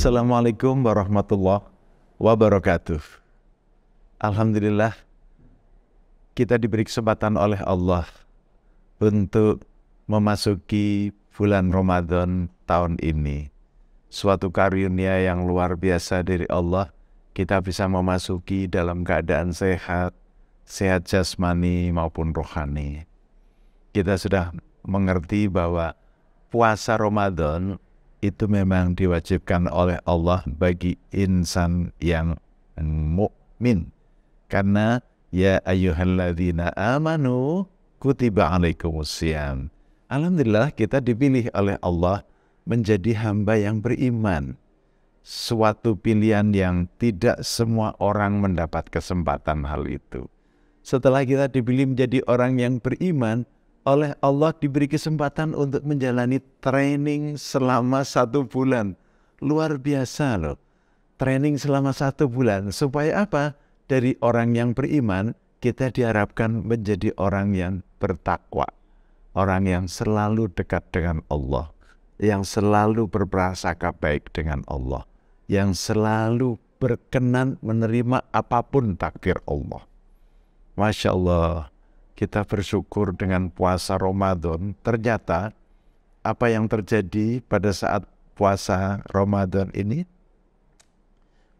Assalamualaikum warahmatullahi wabarakatuh. Alhamdulillah kita diberi kesempatan oleh Allah untuk memasuki bulan Ramadan tahun ini. Suatu karunia yang luar biasa dari Allah, kita bisa memasuki dalam keadaan sehat, sehat jasmani maupun rohani. Kita sudah mengerti bahwa puasa Ramadan itu memang diwajibkan oleh Allah bagi insan yang mukmin. Karena ya ayyuhalladzina amanu kutiba alaikumussyam. Alhamdulillah kita dipilih oleh Allah menjadi hamba yang beriman. Suatu pilihan yang tidak semua orang mendapat kesempatan hal itu. Setelah kita dipilih menjadi orang yang beriman, oleh Allah diberi kesempatan untuk menjalani training selama 1 bulan. Luar biasa loh. Training selama 1 bulan. Supaya apa? Dari orang yang beriman, kita diharapkan menjadi orang yang bertakwa. Orang yang selalu dekat dengan Allah. Yang selalu berprasangka baik dengan Allah. Yang selalu berkenan menerima apapun takdir Allah. Masya Allah, kita bersyukur dengan puasa Ramadan. Ternyata apa yang terjadi pada saat puasa Ramadan ini?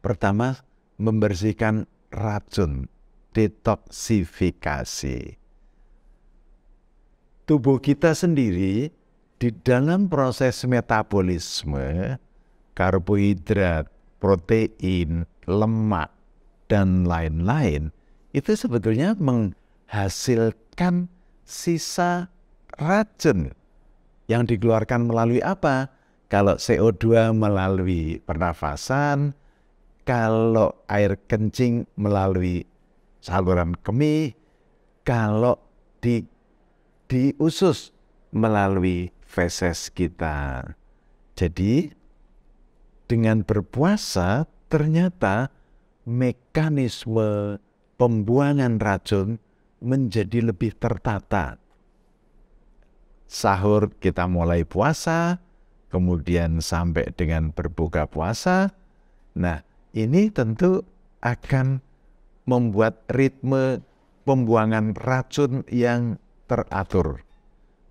Pertama, membersihkan racun, detoksifikasi. Tubuh kita sendiri di dalam proses metabolisme, karbohidrat, protein, lemak, dan lain-lain, itu sebetulnya menghasilkan sisa racun yang dikeluarkan melalui apa? Kalau CO2 melalui pernafasan, kalau air kencing melalui saluran kemih, kalau di usus melalui feses kita. Jadi dengan berpuasa ternyata mekanisme pembuangan racun menjadi lebih tertata. Sahur kita mulai puasa, kemudian sampai dengan berbuka puasa. Nah, ini tentu akan membuat ritme pembuangan racun yang teratur.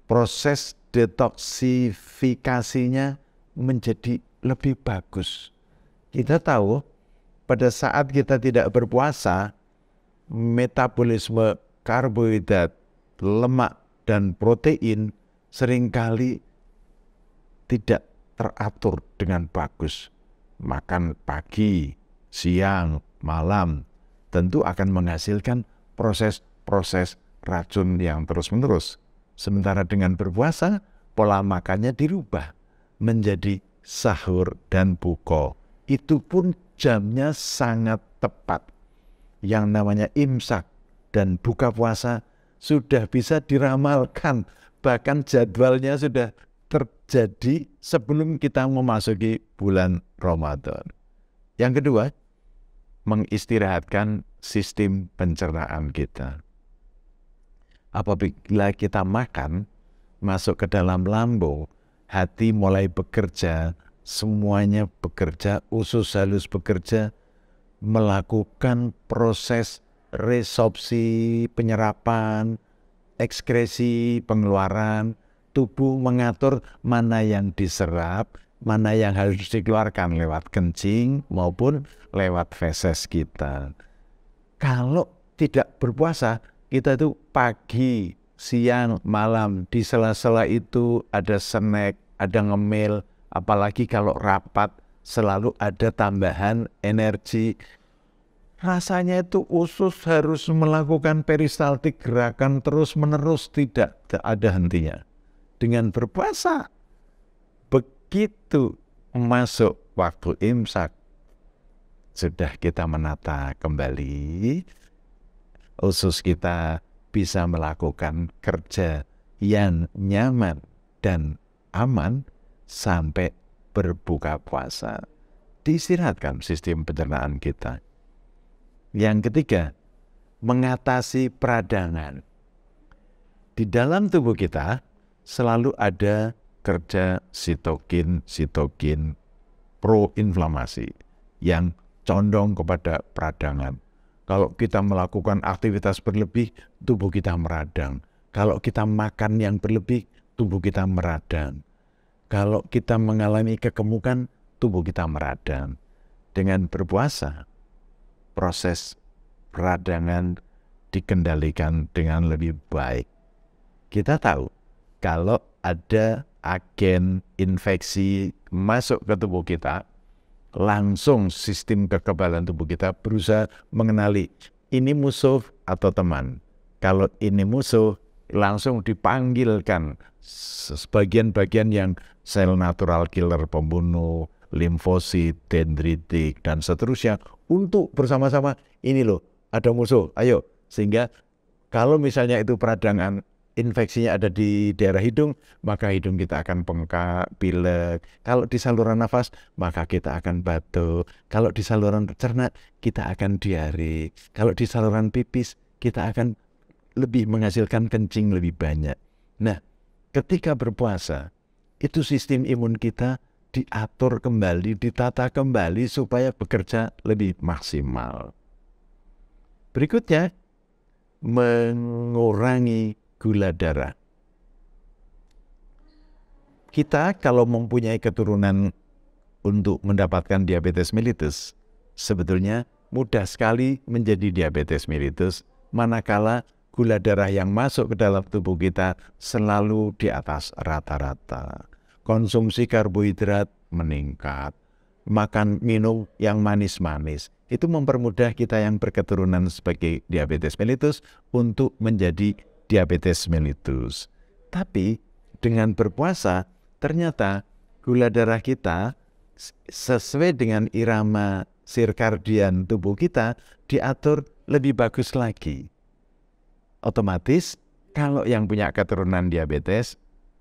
Proses detoksifikasinya menjadi lebih bagus. Kita tahu pada saat kita tidak berpuasa, metabolisme karbohidrat, lemak, dan protein seringkali tidak teratur dengan bagus. Makan pagi, siang, malam, tentu akan menghasilkan proses-proses racun yang terus-menerus. Sementara dengan berpuasa, pola makannya dirubah menjadi sahur dan buka. Itu pun jamnya sangat tepat. Yang namanya imsak dan buka puasa sudah bisa diramalkan. Bahkan jadwalnya sudah terjadi sebelum kita memasuki bulan Ramadan. Yang kedua, mengistirahatkan sistem pencernaan kita. Apabila kita makan, masuk ke dalam lambung, hati mulai bekerja, semuanya bekerja, usus halus bekerja, melakukan proses resorpsi, penyerapan, ekskresi, pengeluaran. Tubuh mengatur mana yang diserap, mana yang harus dikeluarkan lewat kencing maupun lewat feses kita. Kalau tidak berpuasa, kita itu pagi, siang, malam, di sela-sela itu ada snack, ada ngemil, apalagi kalau rapat, selalu ada tambahan energi. Rasanya itu usus harus melakukan peristaltik, gerakan terus-menerus, tidak ada hentinya. Dengan berpuasa, begitu masuk waktu imsak, sudah kita menata kembali, usus kita bisa melakukan kerja yang nyaman dan aman sampai berbuka puasa. Diistirahatkan sistem pencernaan kita. Yang ketiga, mengatasi peradangan. Di dalam tubuh kita selalu ada kerja sitokin proinflamasi yang condong kepada peradangan. Kalau kita melakukan aktivitas berlebih, tubuh kita meradang. Kalau kita makan yang berlebih, tubuh kita meradang. Kalau kita mengalami kegemukan, tubuh kita meradang. Dengan berpuasa, proses peradangan dikendalikan dengan lebih baik. Kita tahu kalau ada agen infeksi masuk ke tubuh kita, langsung sistem kekebalan tubuh kita berusaha mengenali ini musuh atau teman. Kalau ini musuh, langsung dipanggilkan sebagian-bagian yang sel natural killer pembunuh, limfosit, dendritik, dan seterusnya untuk bersama-sama ini loh, ada musuh, ayo. Sehingga kalau misalnya itu peradangan, infeksinya ada di daerah hidung, maka hidung kita akan bengkak, pilek. Kalau di saluran nafas, maka kita akan batuk. Kalau di saluran cerna, kita akan diare. Kalau di saluran pipis, kita akan lebih menghasilkan kencing lebih banyak. Nah, ketika berpuasa, itu sistem imun kita diatur kembali, ditata kembali supaya bekerja lebih maksimal. Berikutnya, mengurangi gula darah. Kita kalau mempunyai keturunan untuk mendapatkan diabetes mellitus, sebetulnya mudah sekali menjadi diabetes mellitus manakala gula darah yang masuk ke dalam tubuh kita selalu di atas rata-rata. Konsumsi karbohidrat meningkat, makan minum yang manis-manis, itu mempermudah kita yang berketurunan sebagai diabetes mellitus untuk menjadi diabetes mellitus. Tapi dengan berpuasa, ternyata gula darah kita sesuai dengan irama sirkadian tubuh kita diatur lebih bagus lagi. Otomatis kalau yang punya keturunan diabetes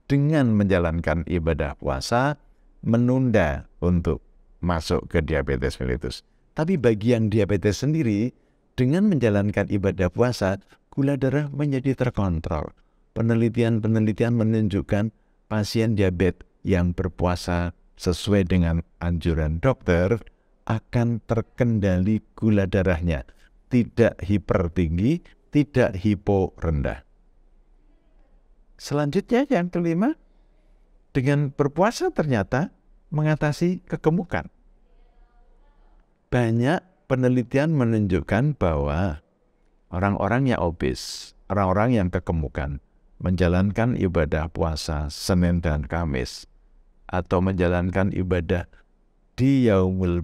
dengan menjalankan ibadah puasa menunda untuk masuk ke diabetes mellitus. Tapi bagi yang diabetes sendiri, dengan menjalankan ibadah puasa, gula darah menjadi terkontrol. Penelitian-penelitian menunjukkan pasien diabetes yang berpuasa sesuai dengan anjuran dokter akan terkendali gula darahnya. Tidak hipertinggi, tidak hipo rendah. Selanjutnya yang kelima, dengan berpuasa ternyata mengatasi kegemukan. Banyak penelitian menunjukkan bahwa orang-orang yang obes, orang-orang yang kegemukan, menjalankan ibadah puasa Senin dan Kamis, atau menjalankan ibadah di Yaumul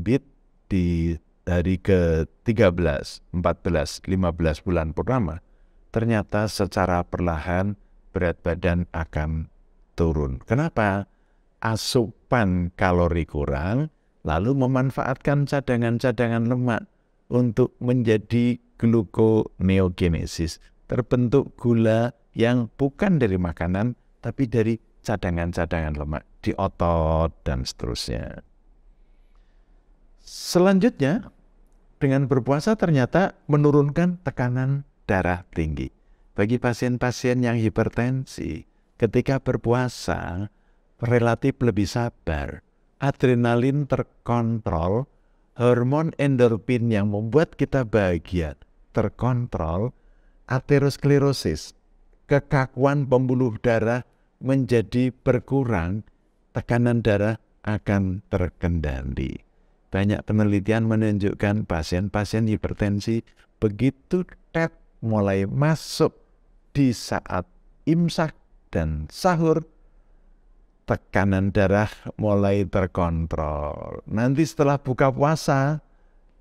Bid di hari ke-13, 14, 15 bulan purnama, ternyata secara perlahan berat badan akan turun. Kenapa? Asupan kalori kurang, lalu memanfaatkan cadangan-cadangan lemak untuk menjadi gluconeogenesis. Terbentuk gula yang bukan dari makanan, tapi dari cadangan-cadangan lemak di otot dan seterusnya. Selanjutnya, dengan berpuasa ternyata menurunkan tekanan darah tinggi. Bagi pasien-pasien yang hipertensi, ketika berpuasa relatif lebih sabar, adrenalin terkontrol, hormon endorfin yang membuat kita bahagia terkontrol, aterosklerosis, kekakuan pembuluh darah menjadi berkurang, tekanan darah akan terkendali. Banyak penelitian menunjukkan pasien-pasien hipertensi begitu TET mulai masuk di saat imsak dan sahur, tekanan darah mulai terkontrol. Nanti setelah buka puasa,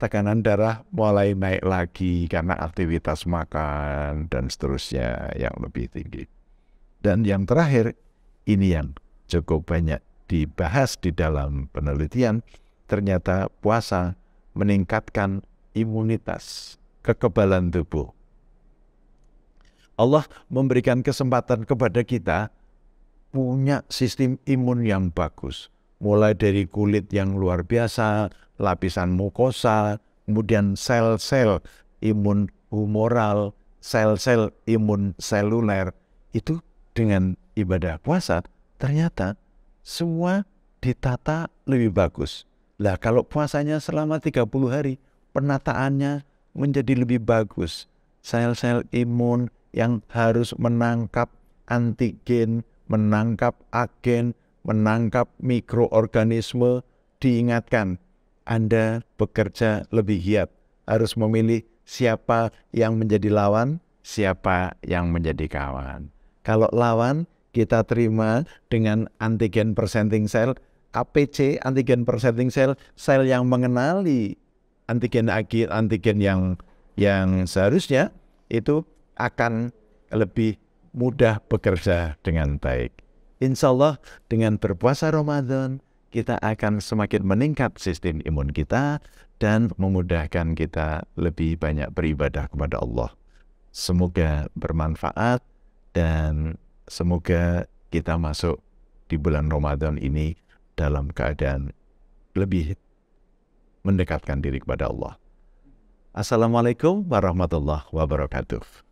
tekanan darah mulai naik lagi karena aktivitas makan dan seterusnya yang lebih tinggi. Dan yang terakhir, ini yang cukup banyak dibahas di dalam penelitian, ternyata puasa meningkatkan imunitas, kekebalan tubuh. Allah memberikan kesempatan kepada kita punya sistem imun yang bagus. Mulai dari kulit yang luar biasa, lapisan mukosa, kemudian sel-sel imun humoral, sel-sel imun seluler. Itu dengan ibadah puasa, ternyata semua ditata lebih bagus. Lah kalau puasanya selama 30 hari, penataannya menjadi lebih bagus. Sel-sel imun yang harus menangkap antigen, menangkap agen, menangkap mikroorganisme, diingatkan, Anda bekerja lebih giat. Harus memilih siapa yang menjadi lawan, siapa yang menjadi kawan. Kalau lawan, kita terima dengan antigen presenting cell, APC, antigen presenting cell, sel yang mengenali antigen yang seharusnya itu akan lebih mudah bekerja dengan baik. Insya Allah dengan berpuasa Ramadan, kita akan semakin meningkat sistem imun kita dan memudahkan kita lebih banyak beribadah kepada Allah. Semoga bermanfaat dan semoga kita masuk di bulan Ramadan ini dalam keadaan lebih mendekatkan diri kepada Allah. Assalamualaikum warahmatullahi wabarakatuh.